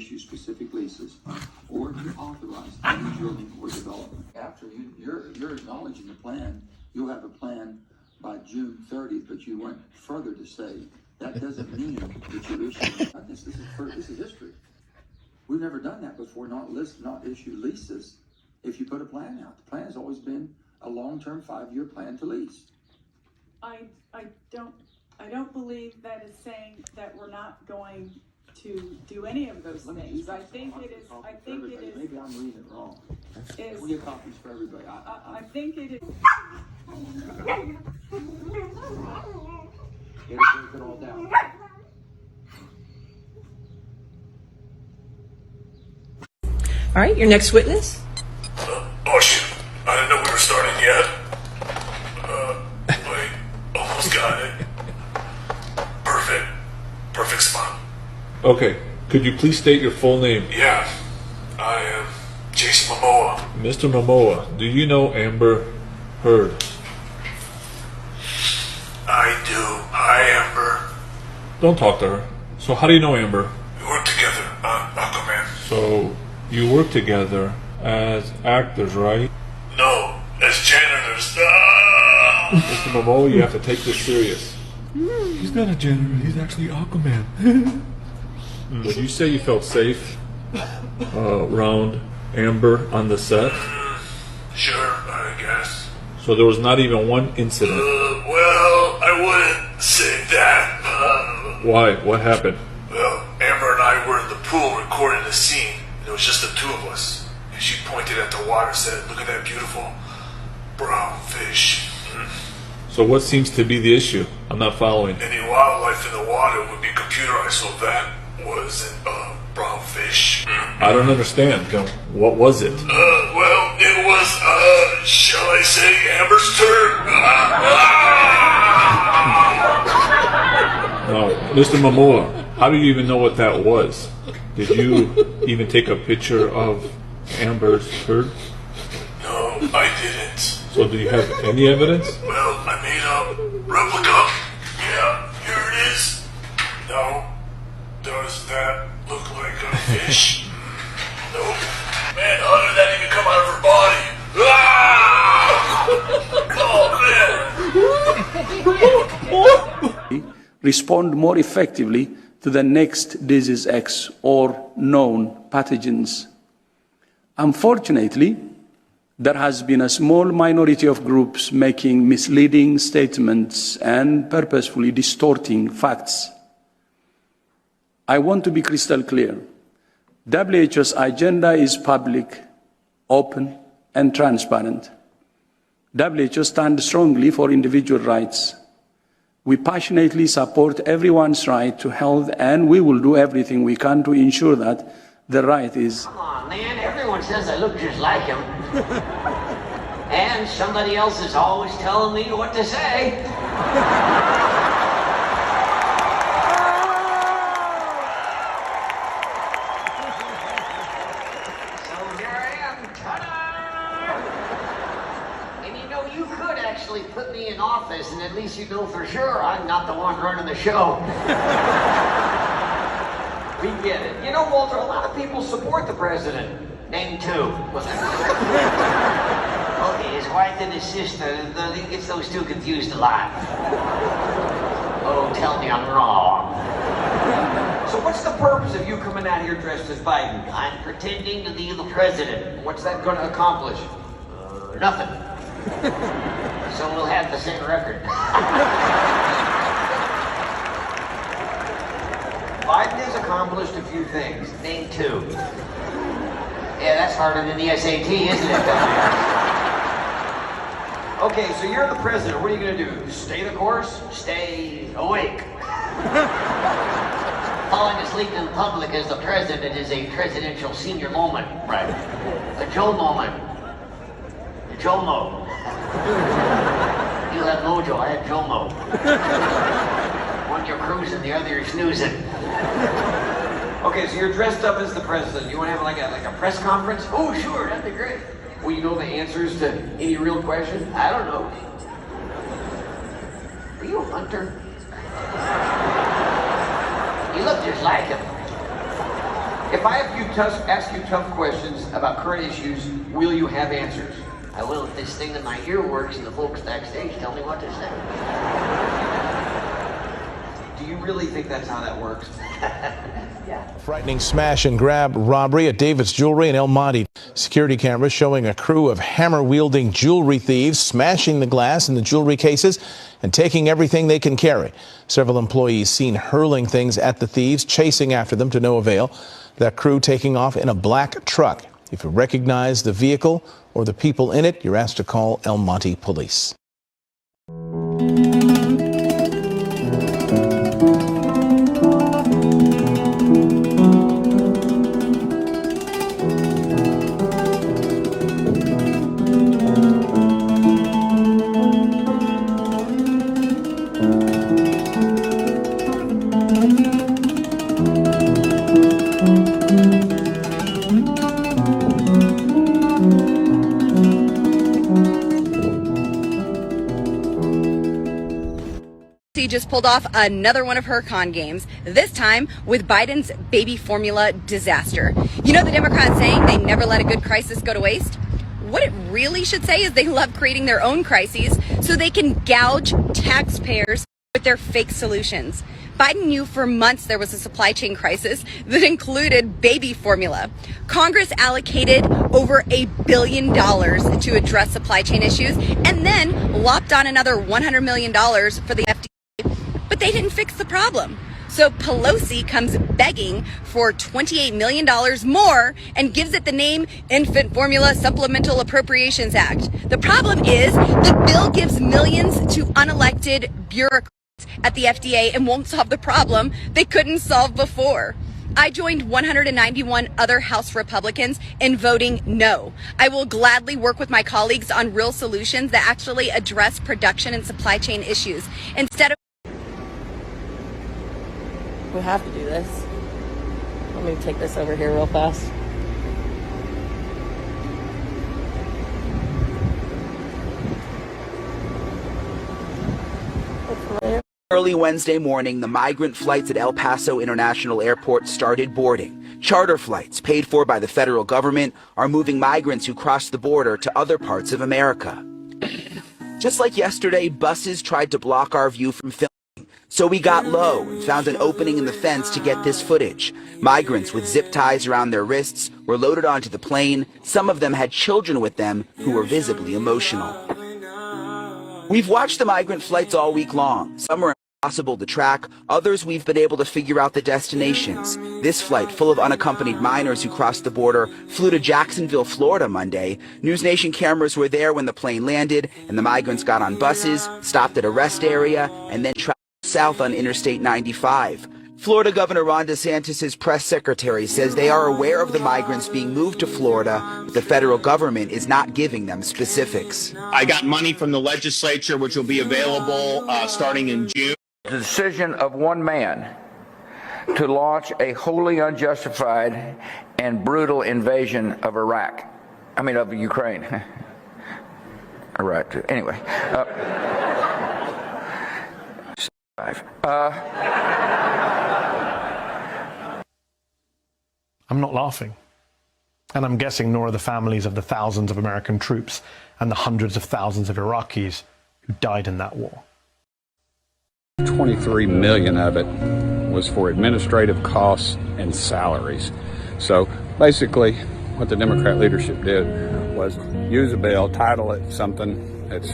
issue specific leases or to authorize any drilling or development. After you're acknowledging the plan, you'll have a plan by June 30th, but you went further to say that doesn't mean that you're issuing. This is history. We've never done that before. Not issue leases if you put a plan out. The plan has always been a long-term 5-year plan to lease. I don't believe that is saying that we're not going to do any of those things. I think it is. Maybe I'm reading it wrong. We'll get copies for everybody. I think it is. Break it all down. All right, your next witness. Oh shit, I didn't know we were starting yet. Wait, almost got it. Perfect spot. Okay, could you please state your full name? Yeah, I am Jason Momoa. Mr. Momoa, do you know Amber Heard? I do. Hi, Amber. Don't talk to her. So how do you know Amber? We work together on Aquaman. So you work together as actors, right? No, as janitors. Mr. Momoa, you have to take this serious. He's not a janitor, he's actually Aquaman. Would you say you felt safe around Amber on the set? Sure, I guess. So there was not even one incident? Well, I wouldn't say that. Why? What happened? Well, Amber and I were in the pool recording the scene. And it was just the two of us. And she pointed at the water and said, "Look at that beautiful brown fish." So what seems to be the issue? I'm not following. Any wildlife in the water would be computerized, so that wasn't a brown fish. I don't understand. What was it? Well, it was, shall I say, Amber's turn. Mr. Momoa, how do you even know what that was? Did you even take a picture of Amber's Heard? No, I didn't. So do you have any evidence? Well, I made a replica. Yeah, here it is. No, does that look like a fish? Nope. Man, how did that even come out of her body? Oh, man. Respond more effectively to the next disease X or known pathogens. Unfortunately, there has been a small minority of groups making misleading statements and purposefully distorting facts. I want to be crystal clear. WHO's agenda is public, open, and transparent. WHO stands strongly for individual rights. We passionately support everyone's right to health, and we will do everything we can to ensure that the right is... Come on, man. Everyone says I look just like him. And somebody else is always telling me what to say. So here I am. Ta-da! And you know, you could actually put me in office, and at least you know for sure I'm not the one running the show. We get it. You know, Walter, a lot of people support the president. Name two. Okay, his wife and his sister. He gets those two confused a lot. Oh, tell me I'm wrong. So what's the purpose of you coming out here dressed as Biden? I'm pretending to be the president. What's that going to accomplish? Nothing. So we'll have the same record. Biden has accomplished a few things. Name two. Yeah, that's harder than the SAT, isn't it? Okay, so you're the president. What are you going to do? Stay the course? Stay awake. Falling asleep in public as the president is a presidential senior moment. Right. A Joe moment. A Jomo. You have mojo, I have Jomo. One you're cruising, the other you're snoozing. Okay, so you're dressed up as the president. You want to have like a press conference? Oh, sure, that'd be great. Will you know the answers to any real questions? I don't know. Are you a hunter? You look just like him. If I ask you tough questions about current issues, will you have answers? I will if this thing in my ear works and the folks backstage tell me what to say. Do you really think that's how that works? Frightening smash and grab robbery at David's Jewelry in El Monte. Security cameras showing a crew of hammer-wielding jewelry thieves smashing the glass in the jewelry cases and taking everything they can carry. Several employees seen hurling things at the thieves, chasing after them to no avail. That crew taking off in a black truck. If you recognize the vehicle or the people in it, you're asked to call El Monte Police. Just pulled off another one of her con games, this time with Biden's baby formula disaster. You know the Democrats saying they never let a good crisis go to waste? What it really should say is they love creating their own crises so they can gouge taxpayers with their fake solutions. Biden knew for months there was a supply chain crisis that included baby formula. Congress allocated over $1 billion to address supply chain issues and then lopped on another $100 million for the FDA. But they didn't fix the problem. So Pelosi comes begging for $28 million more and gives it the name Infant Formula Supplemental Appropriations Act. The problem is the bill gives millions to unelected bureaucrats at the FDA and won't solve the problem they couldn't solve before. I joined 191 other House Republicans in voting no. I will gladly work with my colleagues on real solutions that actually address production and supply chain issues instead of. We have to do this. Let me take this over here real fast. Early Wednesday morning, the migrant flights at El Paso International Airport started boarding. Charter flights, paid for by the federal government, are moving migrants who cross the border to other parts of America. Just like yesterday, buses tried to block our view from filming. So we got low and found an opening in the fence to get this footage. Migrants with zip ties around their wrists were loaded onto the plane. Some of them had children with them who were visibly emotional. We've watched the migrant flights all week long. Some are impossible to track. Others we've been able to figure out the destinations. This flight, full of unaccompanied minors who crossed the border, flew to Jacksonville, Florida Monday. News Nation cameras were there when the plane landed, and the migrants got on buses, stopped at a rest area, and then traveled south on Interstate 95. Florida Governor Ron DeSantis' press secretary says they are aware of the migrants being moved to Florida, but the federal government is not giving them specifics. I got money from the legislature, which will be available starting in June. The decision of one man to launch a wholly unjustified and brutal invasion of of Ukraine. Iraq, anyway. I'm not laughing. And I'm guessing nor are the families of the thousands of American troops and the hundreds of thousands of Iraqis who died in that war. 23 million of it was for administrative costs and salaries. So basically what the Democrat leadership did was use a bill, title it something that's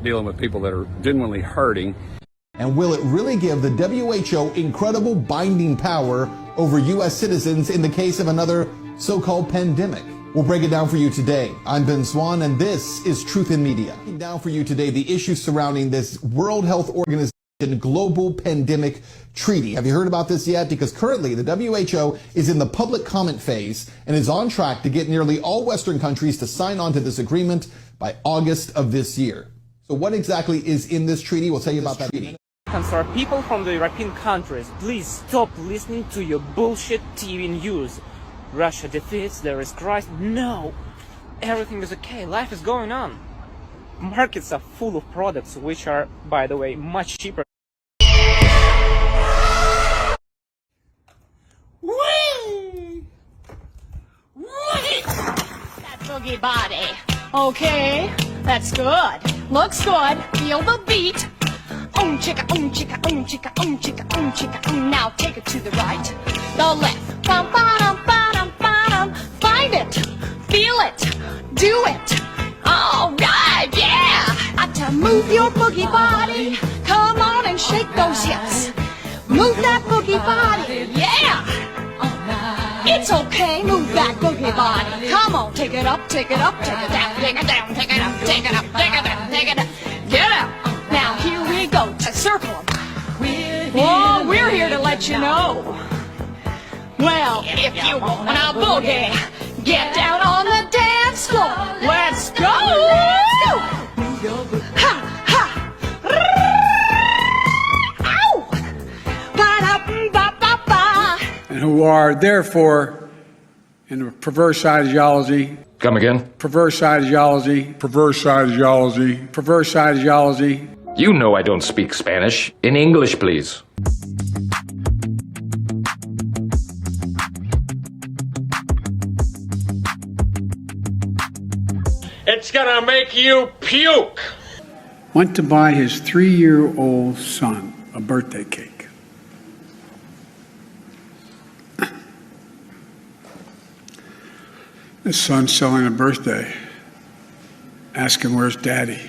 dealing with people that are genuinely hurting. And will it really give the WHO incredible binding power over U.S. citizens in the case of another so-called pandemic? We'll break it down for you today. I'm Ben Swan, and this is Truth in Media. Breaking down for you today the issues surrounding this World Health Organization global pandemic treaty. Have you heard about this yet? Because currently the WHO is in the public comment phase and is on track to get nearly all Western countries to sign on to this agreement by August of this year. So what exactly is in this treaty? We'll tell you about that treaty. Sir, people from the European countries, please stop listening to your bullshit TV news. Russia defeats, there is Christ. No, everything is okay, life is going on. Markets are full of products which are, by the way, much cheaper. Whee! boogie body. Okay, that's good. Looks good. Feel the beat. Chicka, chicka, chicka, chicka, chicka. Now take it to the right, the left. Bum, ba-dum, ba-dum, ba-dum. Find it, feel it, do it. All right, yeah. Got to move your boogie body. Come on and shake those hips. Move that boogie body, yeah. It's okay, move that boogie body. Come on, take it up, take it up, take it down, take it down, take it up, take it up, take it down, take it down. Get out. Now here we go to circle them. Oh, we're here to let you know. Well, if you wanna boogie, get down on the dance floor. Let's go. Ha, ha. Ow. Ba-da-ba-ba-ba. And who are therefore in a perverse ideology. Come again? Perverse ideology. Perverse ideology. Perverse ideology. You know I don't speak Spanish. In English, please. It's gonna make you puke. Went to buy his 3-year-old son a birthday cake. His son's selling a birthday. Ask him, where's daddy?